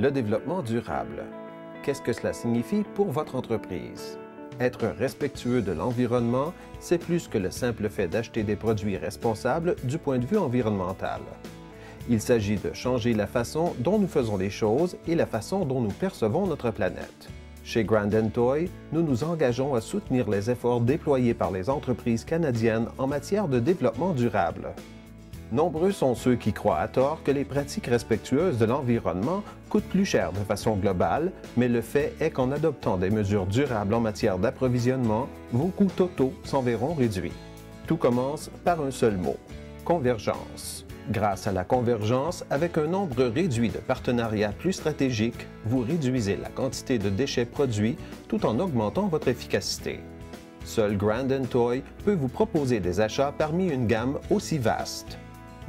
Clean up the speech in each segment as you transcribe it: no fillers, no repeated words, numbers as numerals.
Le développement durable. Qu'est-ce que cela signifie pour votre entreprise? Être respectueux de l'environnement, c'est plus que le simple fait d'acheter des produits responsables du point de vue environnemental. Il s'agit de changer la façon dont nous faisons les choses et la façon dont nous percevons notre planète. Chez Grand & Toy, nous nous engageons à soutenir les efforts déployés par les entreprises canadiennes en matière de développement durable. Nombreux sont ceux qui croient à tort que les pratiques respectueuses de l'environnement coûtent plus cher de façon globale, mais le fait est qu'en adoptant des mesures durables en matière d'approvisionnement, vos coûts totaux s'en verront réduits. Tout commence par un seul mot: convergence. Grâce à la convergence, avec un nombre réduit de partenariats plus stratégiques, vous réduisez la quantité de déchets produits tout en augmentant votre efficacité. Seul Grand & Toy peut vous proposer des achats parmi une gamme aussi vaste.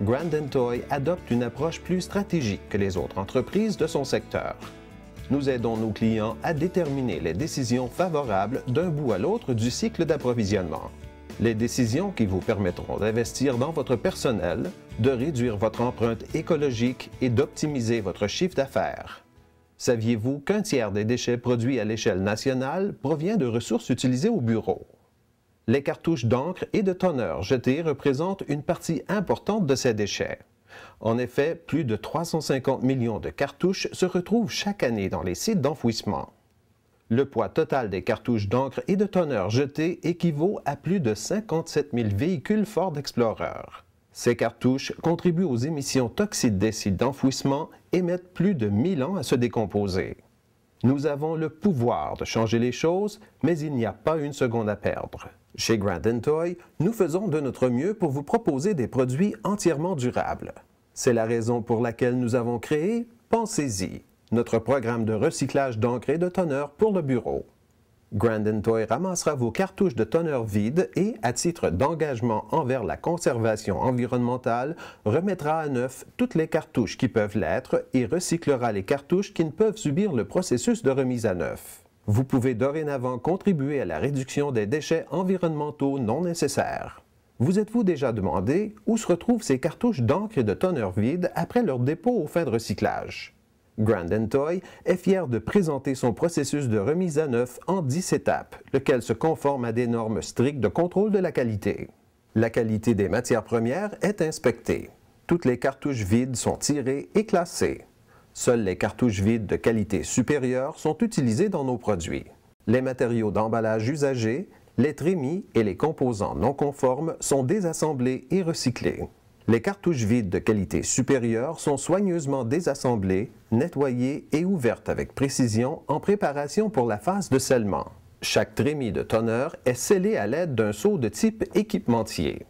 Grand & Toy adopte une approche plus stratégique que les autres entreprises de son secteur. Nous aidons nos clients à déterminer les décisions favorables d'un bout à l'autre du cycle d'approvisionnement. Les décisions qui vous permettront d'investir dans votre personnel, de réduire votre empreinte écologique et d'optimiser votre chiffre d'affaires. Saviez-vous qu'un tiers des déchets produits à l'échelle nationale provient de ressources utilisées au bureau? Les cartouches d'encre et de toner jetés représentent une partie importante de ces déchets. En effet, plus de 350 millions de cartouches se retrouvent chaque année dans les sites d'enfouissement. Le poids total des cartouches d'encre et de toner jetés équivaut à plus de 57 000 véhicules Ford Explorer. Ces cartouches contribuent aux émissions toxiques des sites d'enfouissement et mettent plus de 1000 ans à se décomposer. Nous avons le pouvoir de changer les choses, mais il n'y a pas une seconde à perdre. Chez Grand & Toy, nous faisons de notre mieux pour vous proposer des produits entièrement durables. C'est la raison pour laquelle nous avons créé Pensez-y, notre programme de recyclage d'encre et de toner pour le bureau. Grand & Toy ramassera vos cartouches de toner vides et, à titre d'engagement envers la conservation environnementale, remettra à neuf toutes les cartouches qui peuvent l'être et recyclera les cartouches qui ne peuvent subir le processus de remise à neuf. Vous pouvez dorénavant contribuer à la réduction des déchets environnementaux non nécessaires. Vous êtes-vous déjà demandé où se retrouvent ces cartouches d'encre et de toner vides après leur dépôt aux fins de recyclage? Grand & Toy est fier de présenter son processus de remise à neuf en 10 étapes, lequel se conforme à des normes strictes de contrôle de la qualité. La qualité des matières premières est inspectée. Toutes les cartouches vides sont tirées et classées. Seules les cartouches vides de qualité supérieure sont utilisées dans nos produits. Les matériaux d'emballage usagés, les trémies et les composants non conformes sont désassemblés et recyclés. Les cartouches vides de qualité supérieure sont soigneusement désassemblées, nettoyées et ouvertes avec précision en préparation pour la phase de scellement. Chaque trémie de toner est scellé à l'aide d'un seau de type équipementier.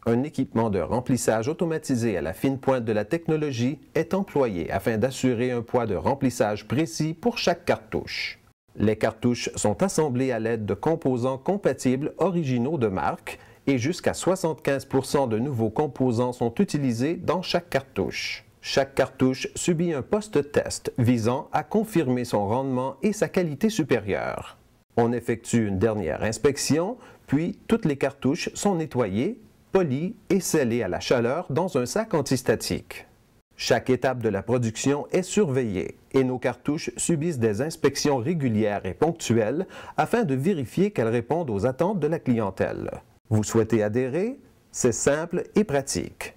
Un équipement de remplissage automatisé à la fine pointe de la technologie est employé afin d'assurer un poids de remplissage précis pour chaque cartouche. Les cartouches sont assemblées à l'aide de composants compatibles originaux de marque et jusqu'à 75% de nouveaux composants sont utilisés dans chaque cartouche. Chaque cartouche subit un post-test visant à confirmer son rendement et sa qualité supérieure. On effectue une dernière inspection, puis toutes les cartouches sont nettoyées, polies et scellées à la chaleur dans un sac antistatique. Chaque étape de la production est surveillée et nos cartouches subissent des inspections régulières et ponctuelles afin de vérifier qu'elles répondent aux attentes de la clientèle. Vous souhaitez adhérer? C'est simple et pratique.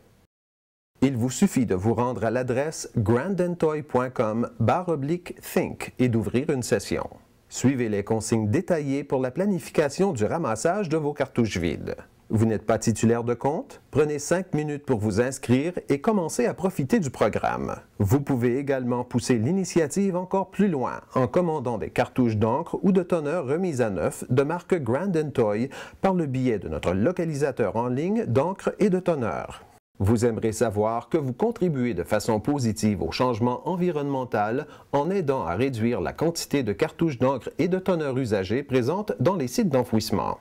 Il vous suffit de vous rendre à l'adresse grandandtoy.com/think et d'ouvrir une session. Suivez les consignes détaillées pour la planification du ramassage de vos cartouches vides. Vous n'êtes pas titulaire de compte? Prenez 5 minutes pour vous inscrire et commencez à profiter du programme. Vous pouvez également pousser l'initiative encore plus loin en commandant des cartouches d'encre ou de toner remises à neuf de marque Grand & Toy par le biais de notre localisateur en ligne d'encre et de toner. Vous aimerez savoir que vous contribuez de façon positive au changement environnemental en aidant à réduire la quantité de cartouches d'encre et de toner usagées présentes dans les sites d'enfouissement.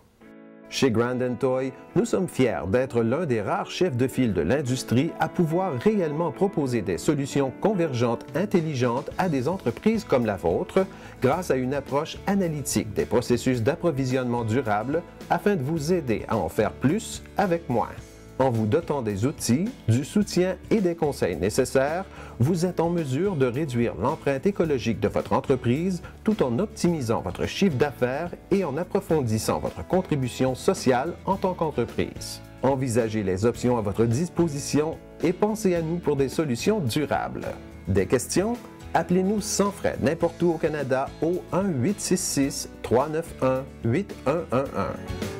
Chez Grand & Toy, nous sommes fiers d'être l'un des rares chefs de file de l'industrie à pouvoir réellement proposer des solutions convergentes intelligentes à des entreprises comme la vôtre grâce à une approche analytique des processus d'approvisionnement durable afin de vous aider à en faire plus avec moins. En vous dotant des outils, du soutien et des conseils nécessaires, vous êtes en mesure de réduire l'empreinte écologique de votre entreprise tout en optimisant votre chiffre d'affaires et en approfondissant votre contribution sociale en tant qu'entreprise. Envisagez les options à votre disposition et pensez à nous pour des solutions durables. Des questions? Appelez-nous sans frais n'importe où au Canada au 1-866-391-8111.